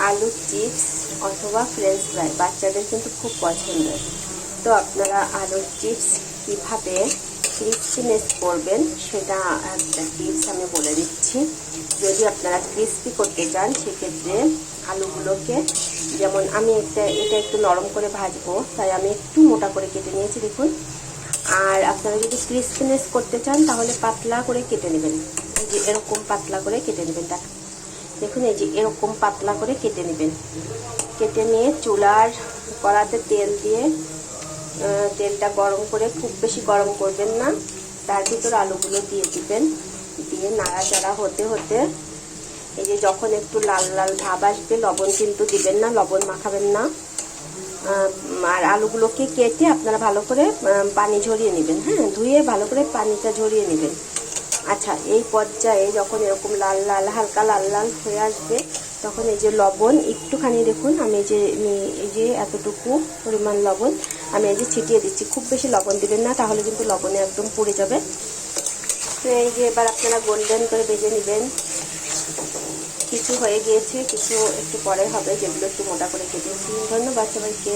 আলুর চিপস অথবা French fry বাচ্চাদের কিন্তু খুব পছন্দের। তো আপনারা আলুর চিপস কীভাবে ক্রিস্পিনেস করবেন সেটা একটা টিপস আমি বলে দিচ্ছি। যদি আপনারা ক্রিস্পি করতে চান সেক্ষেত্রে আলুগুলোকে, যেমন আমি এটা একটু নরম করে ভাজবো তাই আমি একটু মোটা করে কেটে নিয়েছি দেখুন। আর আপনারা যদি ক্রিস্পিনেস করতে চান তাহলে পাতলা করে কেটে নেবেন, এই যে এরকম পাতলা করে কেটে নেবেন। দেখুন এই যে এরকম পাতলা করে কেটে নেবেন। কেটে নিয়ে চুলার কড়াতে তেল দিয়ে তেলটা গরম করে, খুব বেশি গরম করবেন না, তার ভিতর আলুগুলো দিয়ে দিবেন। দিয়ে নাড়াচাড়া হতে হতে এই যে যখন একটু লাল লাল ভাব আসবে, লবণ কিন্তু দিবেন না, লবণ মাখাবেন না। আর আলুগুলোকে কেটে আপনারা ভালো করে পানি ঝরিয়ে নেবেন, হ্যাঁ, ধুয়ে ভালো করে পানিটা ঝরিয়ে নেবেন। আচ্ছা, এই পর্যায়ে যখন এরকম লাল লাল হালকা লাল লাল হয়ে আসবে তখন এই যে লবণ একটুখানি দেখুন, আমি এই যে এতটুকু পরিমাণ লবণ আমি এই যে ছিটিয়ে দিচ্ছি। খুব বেশি লবণ দিবেন না, তাহলে কিন্তু লবণে একদম পুড়ে যাবে। তো এই যে এবার আপনারা গোল্ডেন করে ভেজে নেবেন। কিছু হয়ে গিয়েছে, কিছু একটু পরে হবে, যেগুলো একটু মোটা করে কেটেছি। ধন্যবাদ সবাইকে।